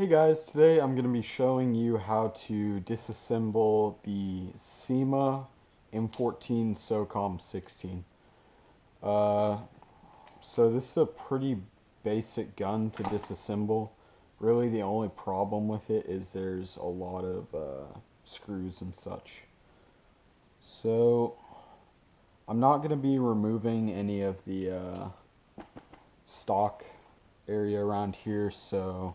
Hey guys, today I'm going to be showing you how to disassemble the CYMA M14 SOCOM 16. Uh, so this is a pretty basic gun to disassemble. Really the only problem with it is there's a lot of screws and such. So I'm not going to be removing any of the stock area around here, so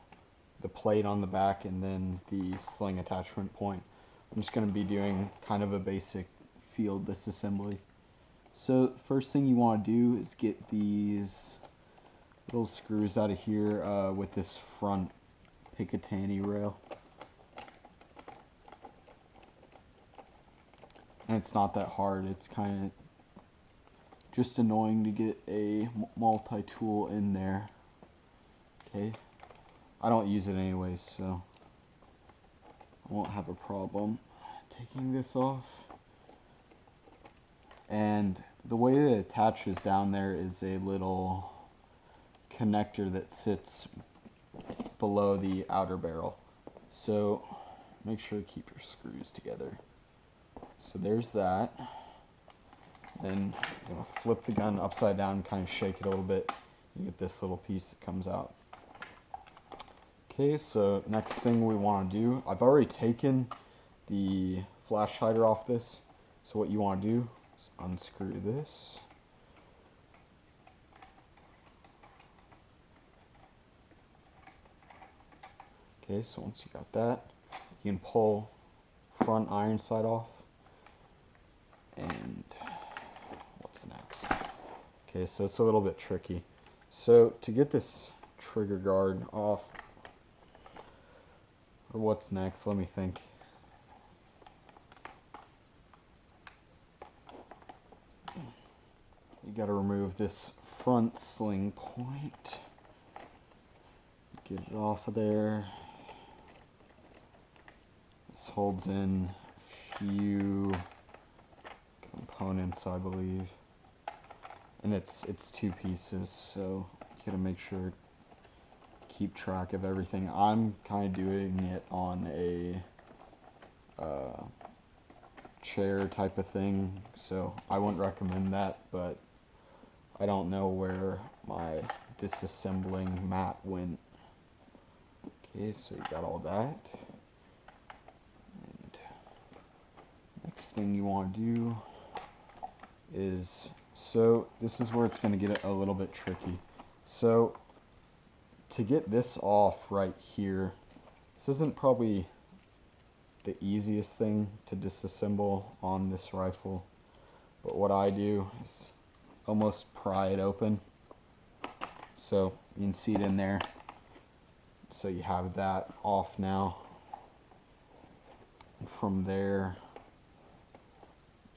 the plate on the back and then the sling attachment point. I'm just going to be doing kind of a basic field disassembly. So first thing you want to do is get these little screws out of here with this front Picatinny rail. And it's not that hard, it's kind of just annoying to get a multi-tool in there. Okay. I don't use it anyways, so I won't have a problem taking this off. And the way it attaches down there is a little connector that sits below the outer barrel. So make sure to keep your screws together. So there's that. Then I'm going to flip the gun upside down and kind of shake it a little bit. You get this little piece that comes out. Okay, so next thing we want to do, I've already taken the flash hider off this, so what you want to do is unscrew this. Okay, so once you got that, you can pull front iron side off. And what's next? Okay, so it's a little bit tricky. So to get this trigger guard off, or what's next? Let me think. You gotta remove this front sling point. Get it off of there. This holds in a few components, I believe. And it's two pieces, so you gotta make sure keep track of everything. I'm kind of doing it on a chair type of thing, so I wouldn't recommend that, but I don't know where my disassembling mat went. Okay, so you got all that. And next thing you want to do is, so this is where it's going to get a little bit tricky. So to get this off right here, this isn't probably the easiest thing to disassemble on this rifle, but what I do is almost pry it open, so you can see it in there. So you have that off now. And from there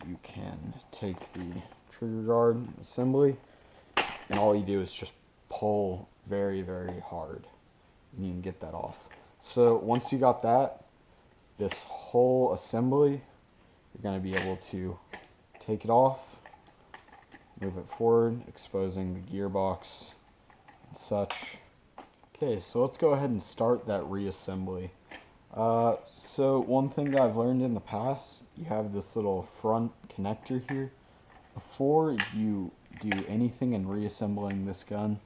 you can take the trigger guard assembly, and all you do is just pull very, very hard, and you can get that off. So once you got that, this whole assembly, you're going to be able to take it off, move it forward, exposing the gearbox and such. Okay, so let's go ahead and start that reassembly. So one thing that I've learned in the past, you have this little front connector here. Before you do anything in reassembling this gun,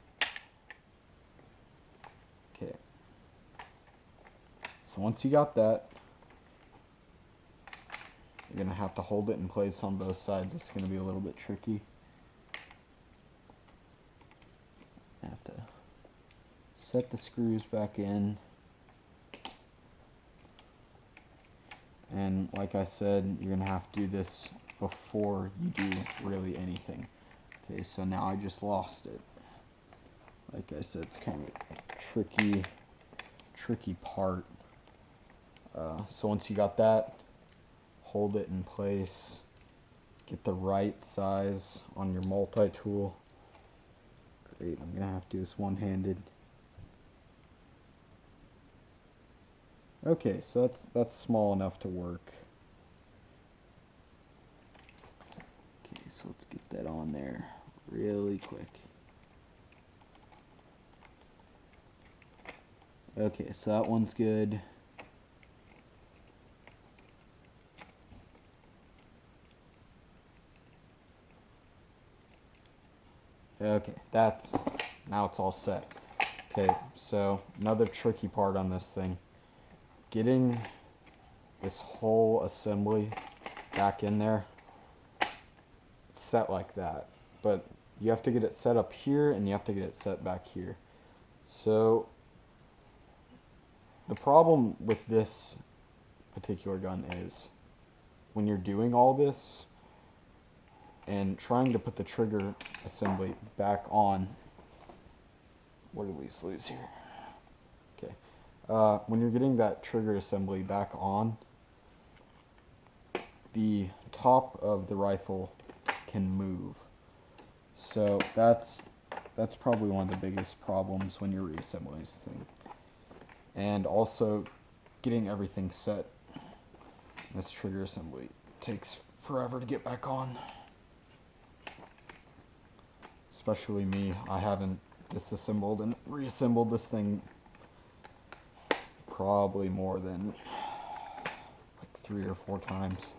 okay, so once you got that, you're going to have to hold it in place on both sides. It's going to be a little bit tricky. I have to set the screws back in. And like I said, you're going to have to do this before you do really anything. Okay, so now I just lost it. Like I said, it's kind of a tricky part. So once you got that, hold it in place. Get the right size on your multi-tool. Great, I'm going to have to do this one-handed. Okay, so that's small enough to work. Okay, so let's get that on there really quick. Okay, so that one's good. Okay, now it's all set. Okay, so another tricky part on this thing, getting this whole assembly back in there, it's set like that, but you have to get it set up here and you have to get it set back here. So the problem with this particular gun is when you're doing all this and trying to put the trigger assembly back on, what did we lose here? Okay, when you're getting that trigger assembly back on, the top of the rifle can move. So that's probably one of the biggest problems when you're reassembling this thing. And also getting everything set. This trigger assembly takes forever to get back on. Especially me, I haven't disassembled and reassembled this thing probably more than like 3 or 4 times.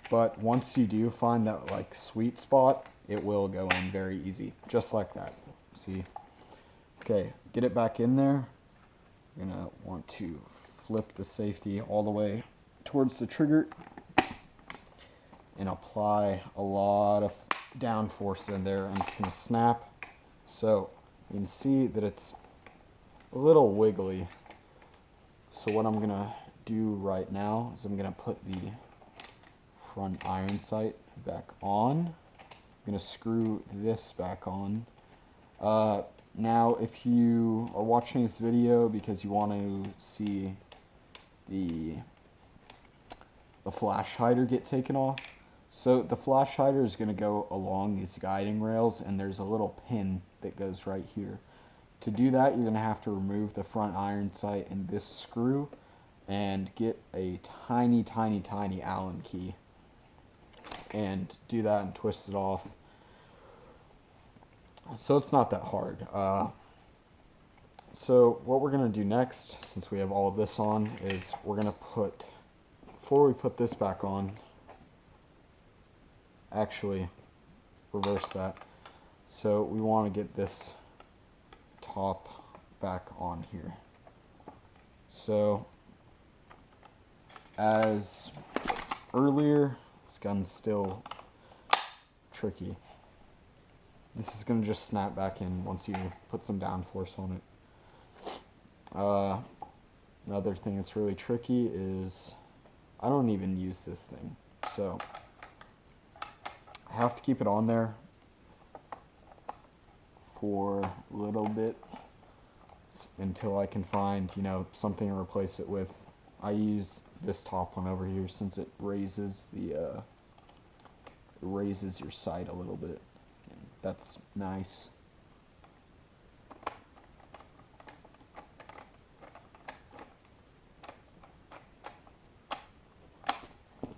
But once you do find that like sweet spot, it will go in very easy, just like that. See? Okay, get it back in there. You're gonna want to flip the safety all the way towards the trigger and apply a lot of down force in there, and it's gonna snap. So you can see that it's a little wiggly. So what I'm gonna do right now is I'm gonna put the front iron sight back on. I'm gonna screw this back on. Now if you are watching this video because you want to see the flash hider get taken off, so the flash hider is going to go along these guiding rails, and there's a little pin that goes right here. To do that, you're going to have to remove the front iron sight and this screw and get a tiny Allen key and do that and twist it off. So it's not that hard. So what we're going to do next, since we have all of this on, is we're going to put, before we put this back on, actually reverse that. So we want to get this top back on here. So as earlier, this gun's still tricky. This is going to just snap back in once you put some downforce on it. Another thing that's really tricky is I don't even use this thing. So I have to keep it on there for a little bit until I can find, something to replace it with. I use this top one over here since it raises the raises your sight a little bit. That's nice.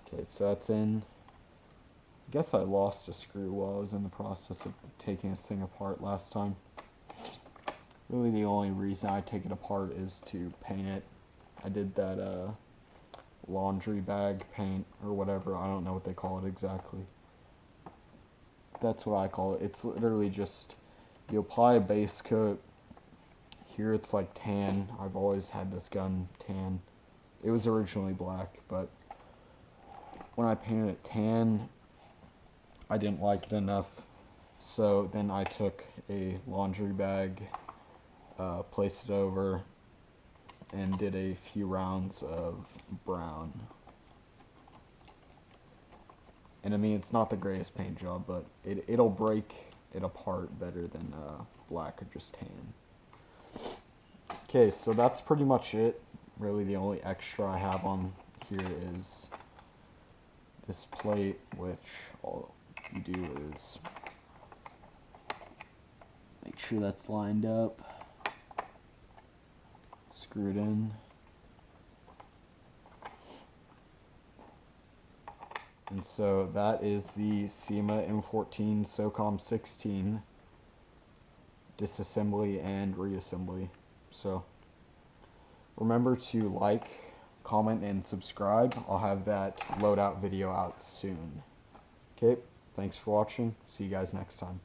Okay, so that's in. I guess I lost a screw while I was in the process of taking this thing apart last time. Really the only reason I take it apart is to paint it. I did that laundry bag paint or whatever. I don't know what they call it exactly. That's what I call it. It's literally just, you apply a base coat. Here it's like tan. I've always had this gun tan. It was originally black, but when I painted it tan, I didn't like it enough. So then I took a laundry bag, placed it over, and did a few rounds of brown. And I mean, it's not the greatest paint job, but it'll break it apart better than black or just tan. Okay, so that's pretty much it. Really the only extra I have on here is this plate, which all you do is make sure that's lined up, screw it in. And so that is the CYMA M14 SOCOM 16. disassembly and reassembly. So remember to like, comment, and subscribe. I'll have that loadout video out soon. Okay, thanks for watching. See you guys next time.